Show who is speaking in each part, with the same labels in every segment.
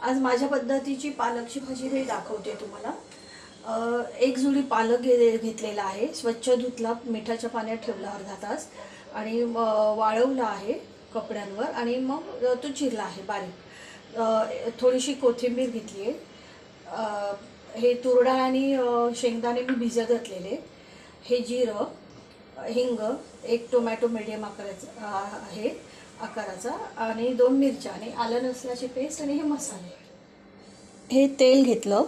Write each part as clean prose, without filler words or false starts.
Speaker 1: आज माझ्या पद्धतीची पालकची भाजी मी दाखवते तुम्हाला। एक जुडी पालक घेतलेला आहे, स्वच्छ धुतला, मिठाच्या पाण्यात ठेवला अर्धा तास आणि वाळवला आहे कपड्यांवर आणि मग तो चिरला आहे बारीक। थोडीशी कोथिंबीर घेतली आहे, हे तूर डाळ आणि शेंगदाणे मी भिजत घातलेले, हे जिरं, हिंग, एक टोमॅटो मीडियम आकाराचा आणि 2 मिरच्या आणि आलं लसणाची पेस्ट आणि हे मसाले। हे तेल घेतलं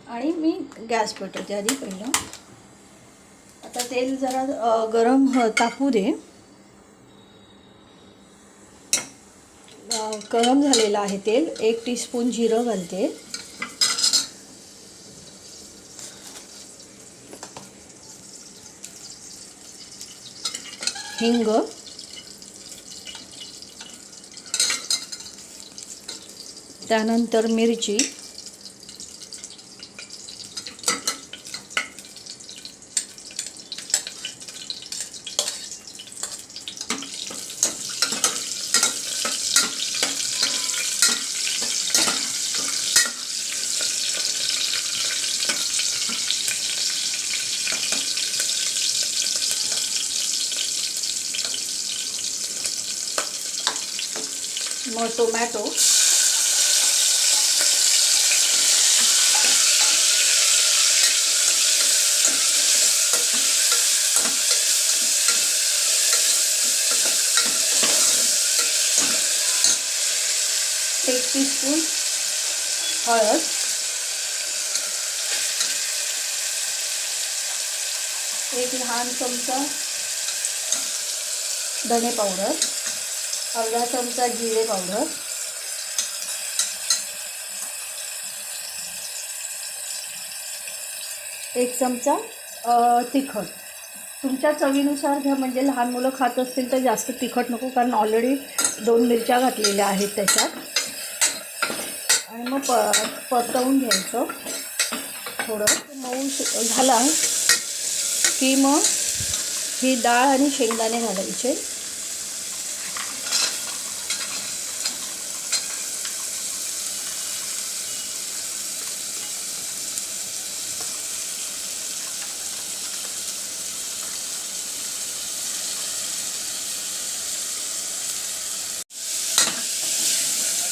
Speaker 1: आणि मी गॅस पेटवते आधी पहिलं। आता तेल जरा गरम तापू दे। गरम झालेलं आहे तेल। 1 टीस्पून जिरं घालते, हिंग, त्यानंतर मिरची, मग टोमॅटो, एक टीस्पून हळद, एक लहान चमचा धने पावडर, अर्धा चमचा जिरे पावडर, एक चमचा तिखट। तुमच्या चवीनुसार घ्या, म्हणजे लहान मुलं खात असतील तर जास्त तिखट नको, कारण ऑलरेडी 2 मिरच्या घातलेल्या आहेत त्याच्यात। आणि मग परतवून घ्यायचं थोडं। मऊ झाला की मग ही डाळ आणि शेंगदाणे घालायचे।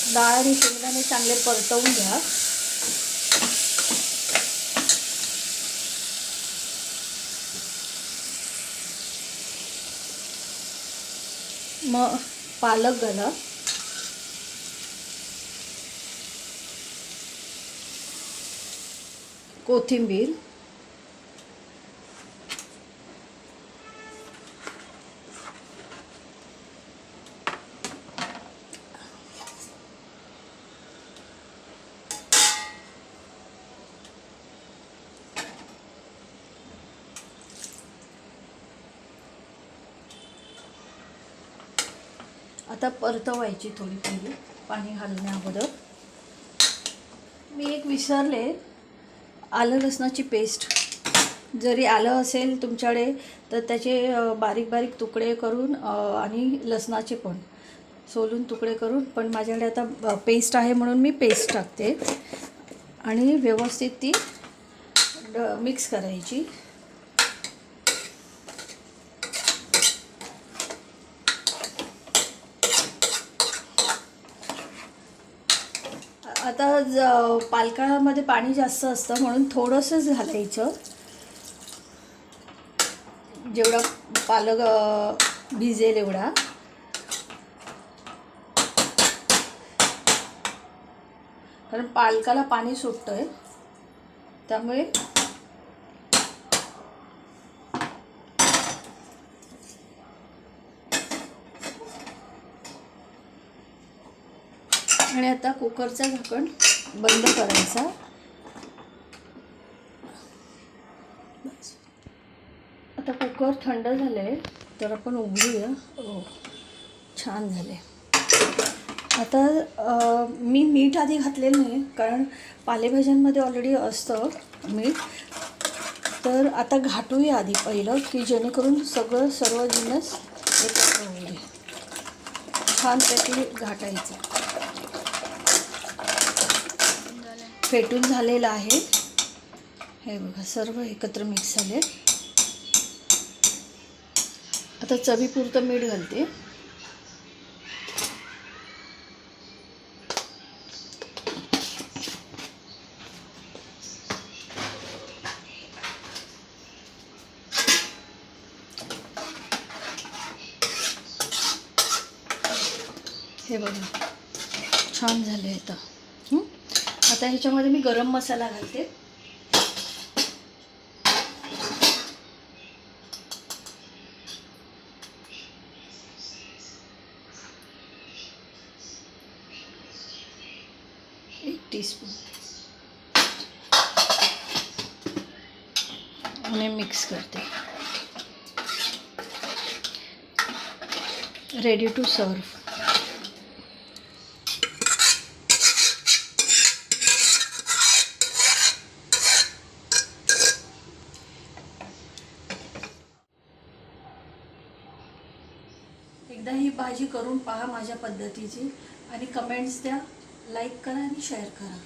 Speaker 1: डाळ आणि शेंगदाणे चांगले परतवून घ्या। मग पालक घाला, कोथिंबीर, आता परतवायची थोडी पहिली पाणी घालण्या अगोदर। मी एक विसरले, आलं लसणाची पेस्ट। जरी आलं असेल तुमच्याकडे तर त्याचे बारीक बारीक तुकडे करून आणि लसणाचे पण सोलून तुकडे करून, पण माझ्याकडे आता पेस्ट आहे म्हणून मी पेस्ट टाकते आणि व्यवस्थित ती मिक्स करायची। आता पालकामध्ये पाणी जास्त असतं म्हणून थोडंसंच घालायचं, जेवढा पालक भिजेल एवढा। कारण पालकाला पाणी सुटतंय त्यामुळे आणि आता कुकरचं झाकण बंद करायचा। आता कुकर थंड झाले तर आपण उघडूया। छान झाले। आता मी मीठ आधी घातलेलं नाही कारण पालेभाज्यांमध्ये ऑलरेडी असतं मीठ, तर आता घाटूया आधी पहिलं की जेणेकरून सर्व जिन्नस एकत्र होईल। छानपैकी घाटायचं। फेटून झालेलं आहे. हे बघा सर्व एकत्र मिक्स झाले. आता चवीपुरतं मीठ घालते. हे बघा छान झाले आता. आता ह्याच्यामध्ये मी गरम मसाला घालते. एक टीस्पून आणि मिक्स करते. Ready to serve. एकदा ही भाजी करून पहा माझ्या पद्धतीची आणि कमेंट्स द्या, लाईक करा आणि शेअर करा.